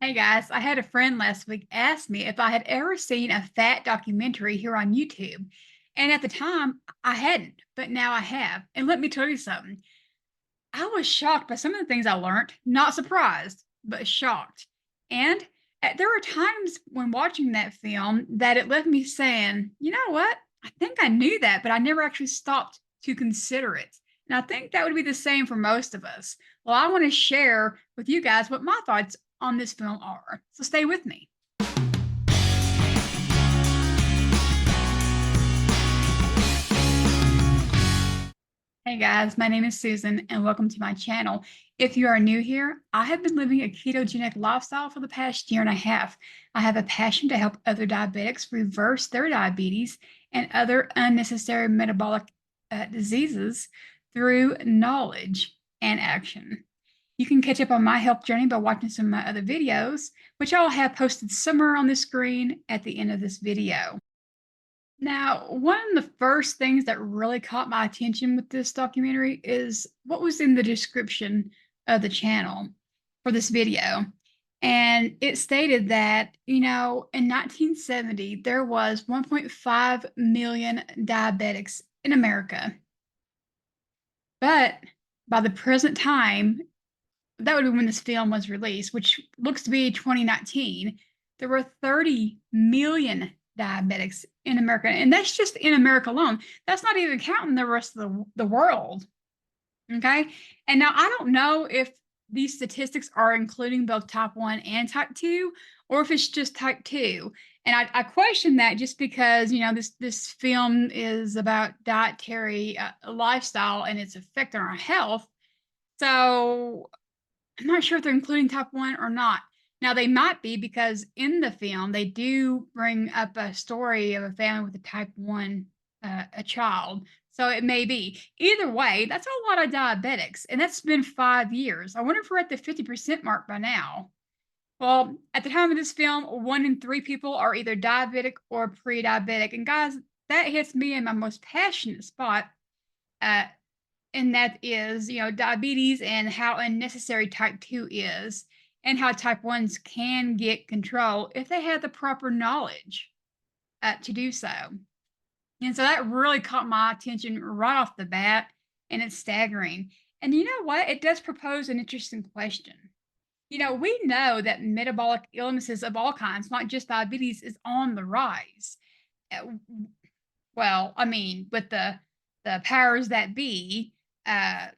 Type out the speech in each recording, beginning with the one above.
Hey guys, I had a friend last week ask me if I had ever seen a fat documentary here on YouTube. And at the time, I hadn't, but now I have. And let me tell you something. I was shocked by some of the things I learned, not surprised, but shocked. And there were times when watching that film that it left me saying, you know what? I think I knew that, but I never actually stopped to consider it. And I think that would be the same for most of us. Well, I want to share with you guys what my thoughts on this film are. So stay with me. Hey guys, my name is Susan and welcome to my channel. If you are new here, I have been living a ketogenic lifestyle for the past year and a half. I have a passion to help other diabetics reverse their diabetes and other unnecessary metabolic diseases through knowledge and action. You can catch up on my health journey by watching some of my other videos, which I'll have posted somewhere on the screen at the end of this video. Now, one of the first things that really caught my attention with this documentary is what was in the description of the channel for this video. And it stated that, in 1970, there was 1.5 million diabetics in America. But by the present time, that would be when this film was released, which looks to be 2019, there were 30 million diabetics in America. And that's just in America alone. That's not even counting the rest of the world. Okay. And now I don't know if these statistics are including both type 1 and type 2, or if it's just type 2. And I question that just because, this film is about dietary lifestyle and its effect on our health. So I'm not sure if they're including type 1 or not. Now, they might be because in the film, they do bring up a story of a family with a type 1 a child. So it may be. Either way, that's a lot of diabetics, and that's been 5 years. I wonder if we're at the 50% mark by now. Well, at the time of this film, 1 in 3 people are either diabetic or pre-diabetic. And guys, that hits me in my most passionate spot. Uh, and that is, diabetes and how unnecessary type 2 is, and how type 1s can get control if they have the proper knowledge to do so. And so that really caught my attention right off the bat, and it's staggering. And you know what? It does propose an interesting question. We know that metabolic illnesses of all kinds, not just diabetes, is on the rise. Uh, Well, I mean, with the powers that be, uh,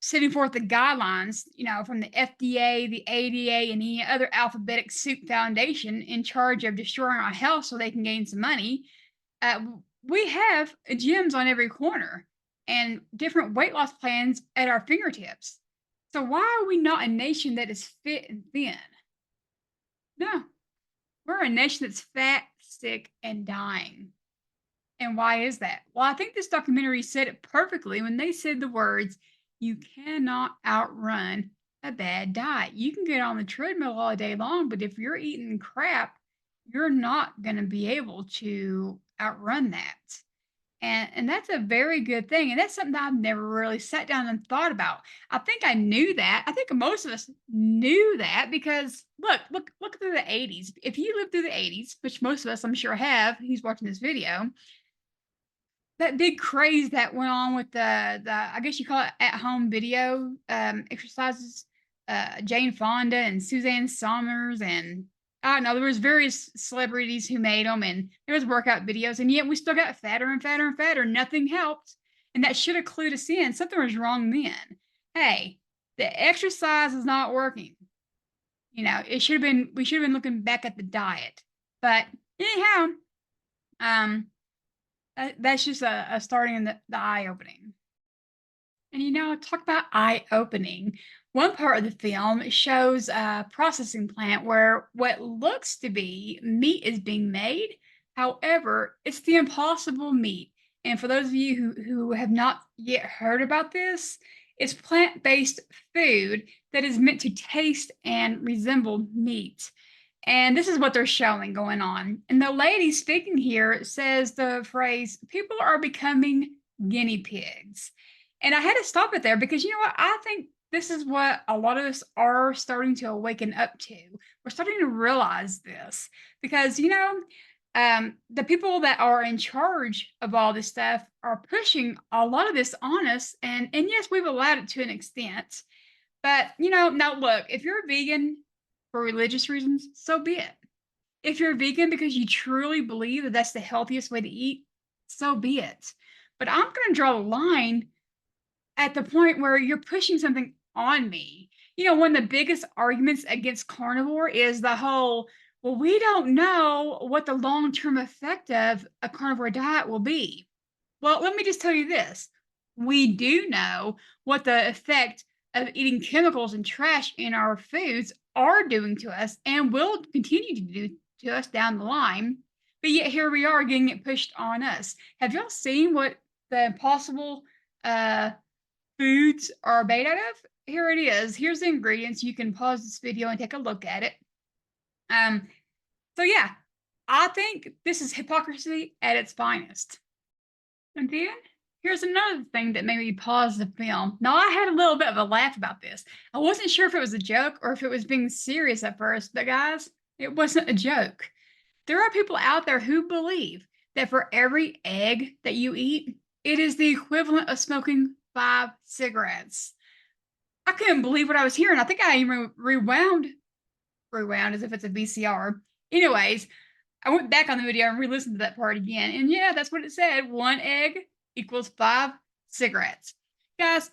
setting forth the guidelines, from the FDA, the ADA, and any other alphabetic soup foundation in charge of destroying our health so they can gain some money. We have gyms on every corner and different weight loss plans at our fingertips. So why are we not a nation that is fit and thin? No, we're a nation that's fat, sick, and dying. And why is that? Well, I think this documentary said it perfectly when they said the words, you cannot outrun a bad diet. You can get on the treadmill all day long, but if you're eating crap, you're not going to be able to outrun that. And that's a very good thing. And that's something that I've never really sat down and thought about. I think I knew that. I think most of us knew that because look through the 80s. If you lived through the 80s, which most of us I'm sure have, who's watching this video, that big craze that went on with the I guess you call it at home video exercises, Jane Fonda and Suzanne Somers, and I don't know, there was various celebrities who made them, and there was workout videos, and yet we still got fatter and fatter and fatter. Nothing helped, and that should have clued us in. Something was wrong then. Hey, the exercise is not working. It should have been. We should have been looking back at the diet. But anyhow, um, that's just a starting in the eye opening. And talk about eye opening. One part of the film shows a processing plant where what looks to be meat is being made. However, it's the impossible meat. And for those of you who have not yet heard about this, it's plant based food that is meant to taste and resemble meat. And this is what they're showing going on. And the lady speaking here says the phrase, people are becoming guinea pigs. And I had to stop it there because you know what? I think this is what a lot of us are starting to awaken up to. We're starting to realize this because, the people that are in charge of all this stuff are pushing a lot of this on us. And yes, we've allowed it to an extent. But, now look, if you're a vegan for religious reasons, so be it. If you're vegan because you truly believe that that's the healthiest way to eat, so be it. But I'm going to draw the line at the point where you're pushing something on me. One of the biggest arguments against carnivore is the whole, well, we don't know what the long term effect of a carnivore diet will be. Well, let me just tell you this. We do know what the effect of eating chemicals and trash in our foods are doing to us and will continue to do to us down the line. But yet here we are getting it pushed on us. Have y'all seen what the possible foods are made out of? Here it is. Here's the ingredients. You can pause this video and take a look at it. So yeah, I think this is hypocrisy at its finest. And then here's another thing that made me pause the film. Now, I had a little bit of a laugh about this. I wasn't sure if it was a joke or if it was being serious at first, but guys, it wasn't a joke. There are people out there who believe that for every egg that you eat, it is the equivalent of smoking 5 cigarettes. I couldn't believe what I was hearing. I think I even rewound as if it's a VCR. Anyways, I went back on the video and re-listened to that part again. And yeah, that's what it said. 1 egg equals 5 cigarettes. Guys,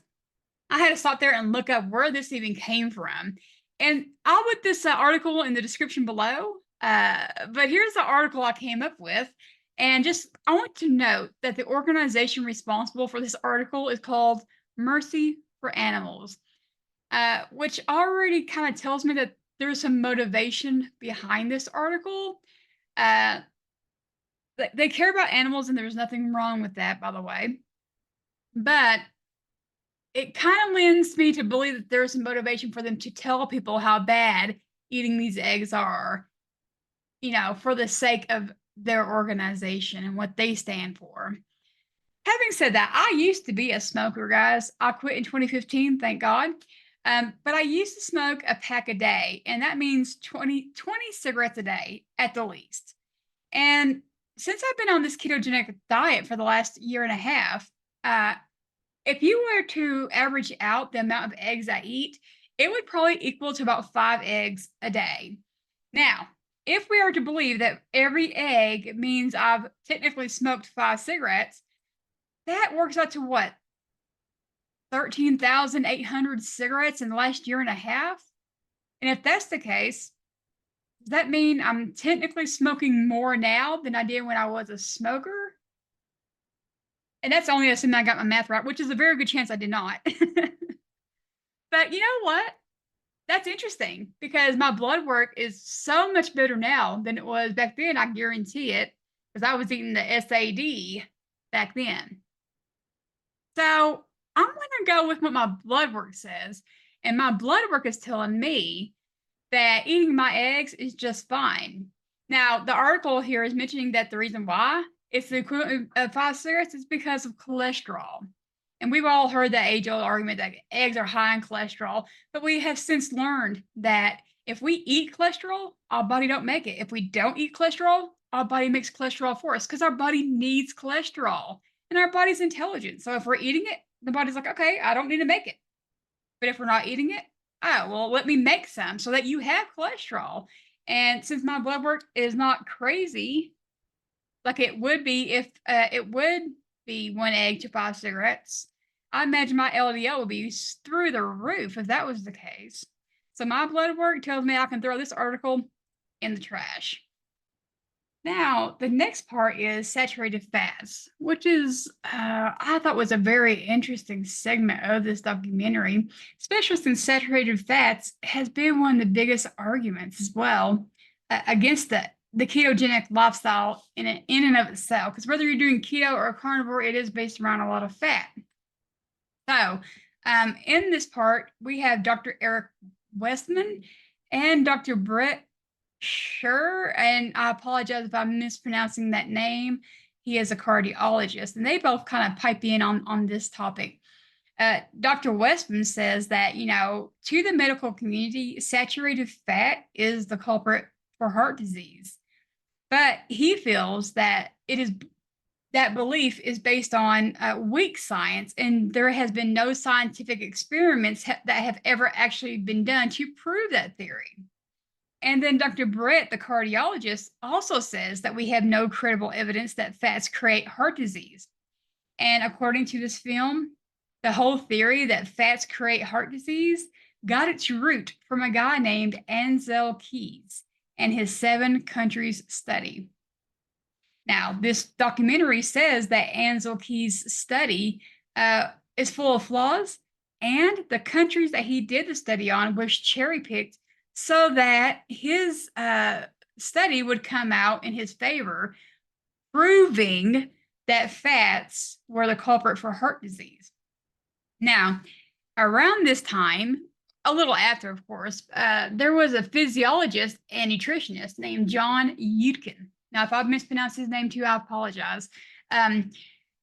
I had to stop there and look up where this even came from. And I'll put this article in the description below. But here's the article I came up with. And I want to note that the organization responsible for this article is called Mercy for Animals, which already kind of tells me that there's some motivation behind this article. They care about animals, and there's nothing wrong with that, by the way. But it kind of lends me to believe that there's some motivation for them to tell people how bad eating these eggs are, for the sake of their organization and what they stand for. Having said that, I used to be a smoker, guys. I quit in 2015, thank God. But I used to smoke a pack a day, and that means 20 cigarettes a day at the least. And since I've been on this ketogenic diet for the last year and a half, if you were to average out the amount of eggs I eat, it would probably equal to about 5 eggs a day. Now, if we are to believe that every egg means I've technically smoked 5 cigarettes, that works out to what? 13,800 cigarettes in the last year and a half? And if that's the case, does that mean I'm technically smoking more now than I did when I was a smoker? And that's only assuming I got my math right, which is a very good chance I did not. But you know what? That's interesting because my blood work is so much better now than it was back then. I guarantee it, because I was eating the SAD back then. So I'm going to go with what my blood work says. And my blood work is telling me that eating my eggs is just fine. Now, the article here is mentioning that the reason why it's the equivalent of 5 cigarettes is because of cholesterol. And we've all heard that age-old argument that eggs are high in cholesterol, but we have since learned that if we eat cholesterol, our body don't make it. If we don't eat cholesterol, our body makes cholesterol for us because our body needs cholesterol and our body's intelligent. So if we're eating it, the body's like, okay, I don't need to make it. But if we're not eating it, oh, well, let me make some so that you have cholesterol. And since my blood work is not crazy, like it would be if it would be 1 egg to 5 cigarettes, I imagine my LDL would be through the roof if that was the case. So my blood work tells me I can throw this article in the trash. Now, the next part is saturated fats, which is, I thought was a very interesting segment of this documentary, especially since saturated fats has been one of the biggest arguments as well against the ketogenic lifestyle in and of itself. Because whether you're doing keto or carnivore, it is based around a lot of fat. So, in this part, we have Dr. Eric Westman and Dr. Brett Sure, and I apologize if I'm mispronouncing that name. He is a cardiologist, and they both kind of pipe in on this topic. Dr. Westman says that, to the medical community, saturated fat is the culprit for heart disease. But he feels that that belief is based on weak science, and there has been no scientific experiments that have ever actually been done to prove that theory. And then Dr. Brett, the cardiologist, also says that we have no credible evidence that fats create heart disease. And according to this film, the whole theory that fats create heart disease got its root from a guy named Ansel Keys and his 7 countries study. Now, this documentary says that Ansel Keys' study is full of flaws, and the countries that he did the study on was cherry-picked so that his study would come out in his favor, proving that fats were the culprit for heart disease. Now, around this time, a little after, of course, there was a physiologist and nutritionist named John Yudkin. Now, if I've mispronounced his name too, I apologize.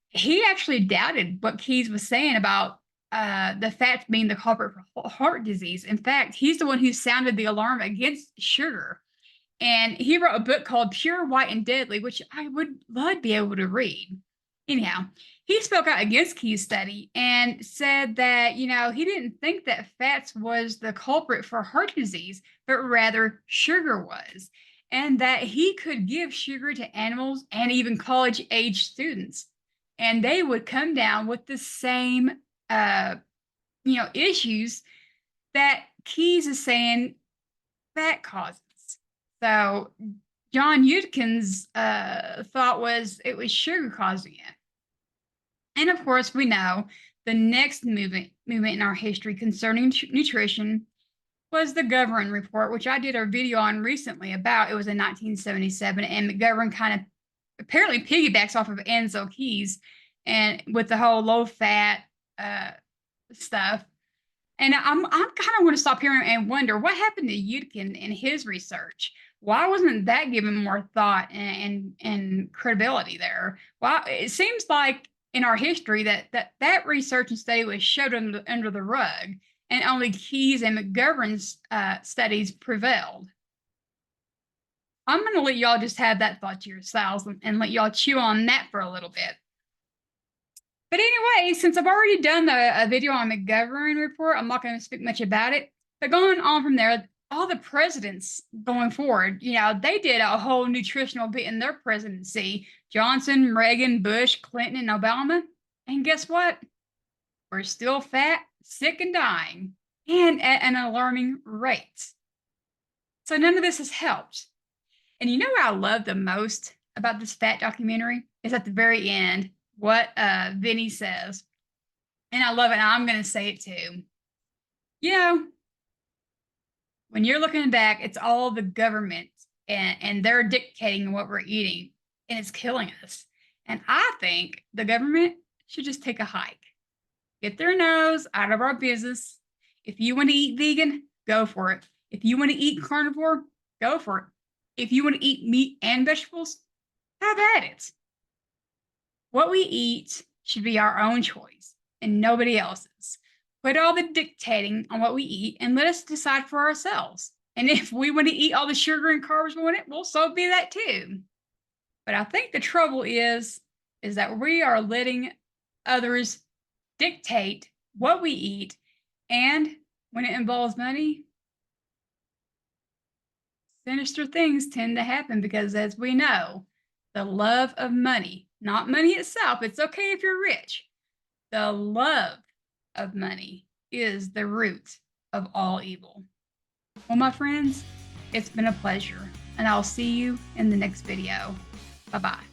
He actually doubted what Keys was saying about the fats being the culprit for heart disease. In fact, he's the one who sounded the alarm against sugar. And he wrote a book called Pure, White, and Deadly, which I would love to be able to read. Anyhow, he spoke out against Key's study and said that, he didn't think that fats was the culprit for heart disease, but rather sugar was. And that he could give sugar to animals and even college-age students, and they would come down with the same, issues that Keys is saying fat causes. So John Yudkin's thought was it was sugar causing it. And of course, we know the next movement in our history concerning nutrition was the McGovern report, which I did a video on recently about. It was in 1977, and McGovern kind of apparently piggybacks off of Ansel Keys and with the whole low-fat stuff. And I'm kind of want to stop here and wonder what happened to Yudkin in his research. Why wasn't that given more thought and credibility there? Well, it seems like in our history that research and study was shoved under the rug, and only Keys and McGovern's studies prevailed. I'm going to let y'all just have that thought to yourselves and let y'all chew on that for a little bit. But anyway, since I've already done a video on the McGovern report, I'm not going to speak much about it. But going on from there, all the presidents going forward, they did a whole nutritional bit in their presidency. Johnson, Reagan, Bush, Clinton, and Obama. And guess what? We're still fat, sick, and dying, and at an alarming rate. So none of this has helped. And you know what I love the most about this fat documentary is at the very end, what Vinny says. And I love it, and I'm going to say it too. When you're looking back, it's all the government, and they're dictating what we're eating, and it's killing us. And I think the government should just take a hike. Get their nose out of our business. If you want to eat vegan, go for it. If you want to eat carnivore, go for it. If you want to eat meat and vegetables, have at it. What we eat should be our own choice and nobody else's. Put all the dictating on what we eat and let us decide for ourselves. And if we want to eat all the sugar and carbs we want it, well, so be that too. But I think the trouble is that we are letting others dictate what we eat, and when it involves money, sinister things tend to happen because, as we know, the love of money, not money itself, it's okay if you're rich. The love of money is the root of all evil. Well, my friends, it's been a pleasure, and I'll see you in the next video. Bye-bye.